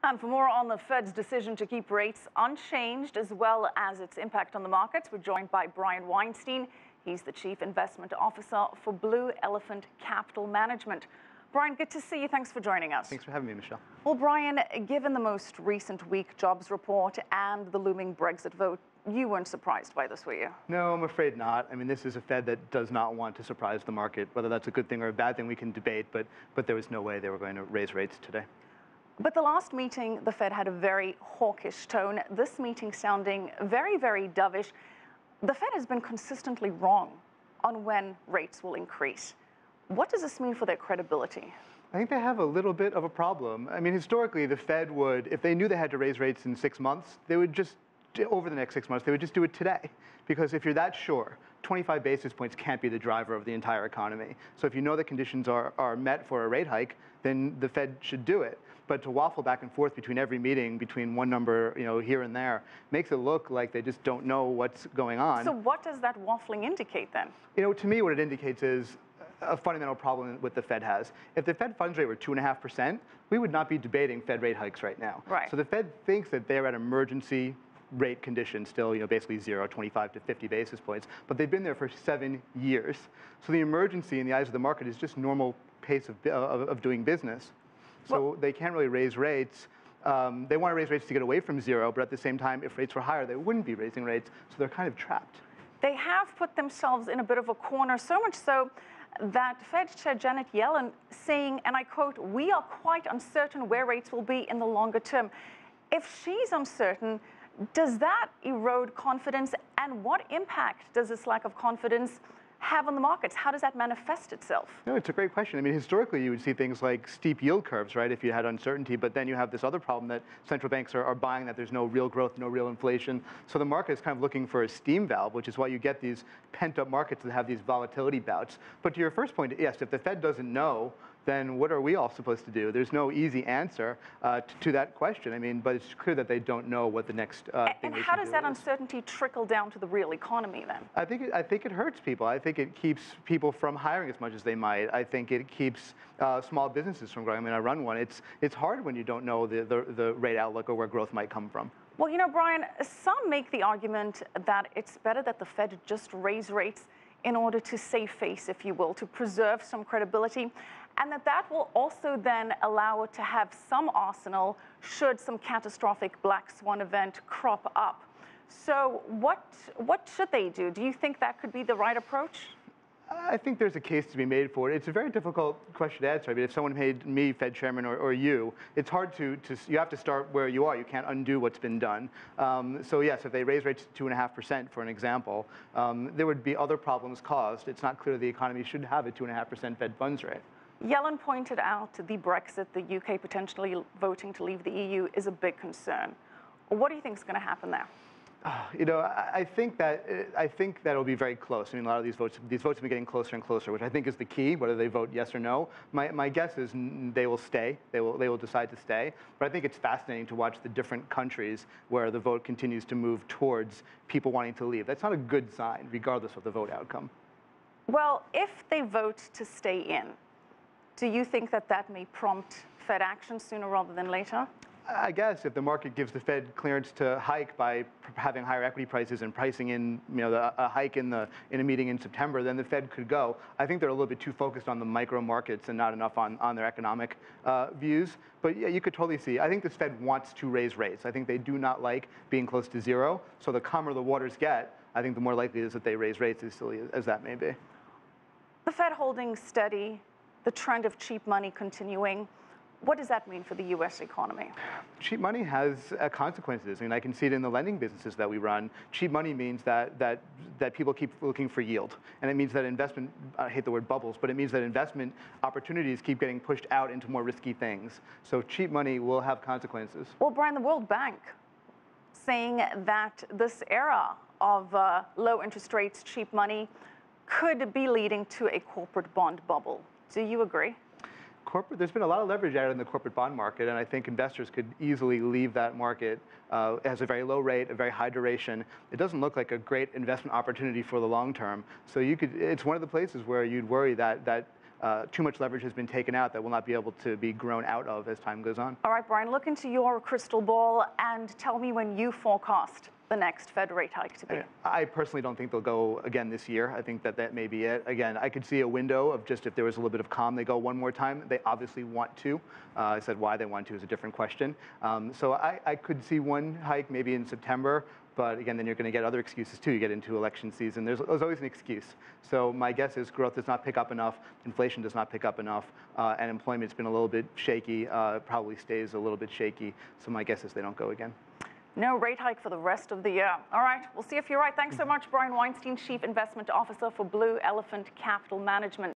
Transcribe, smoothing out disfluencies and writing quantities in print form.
And for more on the Fed's decision to keep rates unchanged, as well as its impact on the markets, we're joined by Brian Weinstein. He's the Chief Investment Officer for Blue Elephant Capital Management. Brian, good to see you. Thanks for joining us. Thanks for having me, Michelle. Well, Brian, given the most recent weak jobs report and the looming Brexit vote, you weren't surprised by this, were you? No, I'm afraid not. I mean, this is a Fed that does not want to surprise the market. Whether that's a good thing or a bad thing, we can debate, but there was no way they were going to raise rates today. But the last meeting, the Fed had a very hawkish tone. This meeting sounding very, very dovish. The Fed has been consistently wrong on when rates will increase. What does this mean for their credibility? I think they have a little bit of a problem. I mean, historically, the Fed would, if they knew they had to raise rates in 6 months, they would just, over the next 6 months, they would just do it today. Because if you're that sure, 25 basis points can't be the driver of the entire economy. So if you know the conditions are met for a rate hike, then the Fed should do it. But to waffle back and forth between every meeting, between one number, here and there, makes it look like they just don't know what's going on. So what does that waffling indicate then? To me, what it indicates is a fundamental problem with the Fed has. If the Fed funds rate were 2.5%, we would not be debating Fed rate hikes right now. Right. So the Fed thinks that they're at emergency rate conditions still, basically 0, 25 to 50 basis points, but they've been there for 7 years. So the emergency in the eyes of the market is just normal pace of doing business. So they can't really raise rates. They want to raise rates to get away from 0, but at the same time, if rates were higher, they wouldn't be raising rates, so they're kind of trapped. They have put themselves in a bit of a corner, so much so that Fed Chair Janet Yellen saying, and I quote, "We are quite uncertain where rates will be in the longer term." If she's uncertain, does that erode confidence? And what impact does this lack of confidence have on the markets? How does that manifest itself? No, it's a great question. I mean, historically, you would see things like steep yield curves, right, if you had uncertainty, but then you have this other problem that central banks are buying, that there's no real growth, no real inflation. So the market is kind of looking for a steam valve, which is why you get these pent-up markets that have these volatility bouts. But to your first point, yes, if the Fed doesn't know, then what are we all supposed to do? There's no easy answer to that question. I mean, but it's clear that they don't know what the next thing they should do is. And how does that uncertainty trickle down to the real economy then? I think it hurts people. I think it keeps people from hiring as much as they might. I think it keeps small businesses from growing. I mean, I run one. It's hard when you don't know the rate outlook or where growth might come from. Well, Brian, some make the argument that it's better that the Fed just raise rates in order to save face, if you will, to preserve some credibility, and that will also then allow it to have some arsenal should some catastrophic black swan event crop up. So what should they do? Do you think that could be the right approach? I think there's a case to be made for it. It's a very difficult question to answer. I mean, if someone made me Fed chairman or you, it's hard you have to start where you are. You can't undo what's been done. So yes, if they raise rates to 2.5%, for an example, there would be other problems caused. It's not clear the economy should have a 2.5% Fed funds rate. Yellen pointed out the Brexit, the UK potentially voting to leave the EU, is a big concern. What do you think is going to happen there? I think that it'll be very close. I mean, a lot of these votes have been getting closer and closer, which I think is the key, whether they vote yes or no. My guess is they will stay. They will decide to stay. But I think it's fascinating to watch the different countries where the vote continues to move towards people wanting to leave. That's not a good sign, regardless of the vote outcome. Well, if they vote to stay in, do you think that may prompt Fed action sooner rather than later? I guess if the market gives the Fed clearance to hike by having higher equity prices and pricing in, a hike in a meeting in September, then the Fed could go. I think they're a little bit too focused on the micro markets and not enough on their economic views. But yeah, you could totally see. I think this Fed wants to raise rates. I think they do not like being close to 0. So the calmer the waters get, I think the more likely it is that they raise rates, as silly as that may be. The Fed holding steady, the trend of cheap money continuing. What does that mean for the U.S. economy? Cheap money has consequences. I mean, I can see it in the lending businesses that we run. Cheap money means that people keep looking for yield. And it means that investment, I hate the word bubbles, but it means that investment opportunities keep getting pushed out into more risky things. So cheap money will have consequences. Well, Brian, the World Bank saying that this era of low interest rates, cheap money, could be leading to a corporate bond bubble. Do you agree? There's been a lot of leverage out in the corporate bond market, and I think investors could easily leave that market. It has a very low rate, a very high duration. It doesn't look like a great investment opportunity for the long term. So it's one of the places where you'd worry that too much leverage has been taken out that will not be able to be grown out of as time goes on. All right, Brian, look into your crystal ball and tell me when you forecast the next Fed rate hike to be. I personally don't think they'll go again this year. I think that may be it. Again, I could see a window of just if there was a little bit of calm, they go one more time. They obviously want to. I said why they want to is a different question. So I could see one hike maybe in September. But again, then you're going to get other excuses too. You get into election season. There's always an excuse. So my guess is growth does not pick up enough, inflation does not pick up enough, and employment's been a little bit shaky, probably stays a little bit shaky. So my guess is they don't go again. No rate hike for the rest of the year. All right, we'll see if you're right. Thanks so much, Brian Weinstein, Chief Investment Officer for Blue Elephant Capital Management.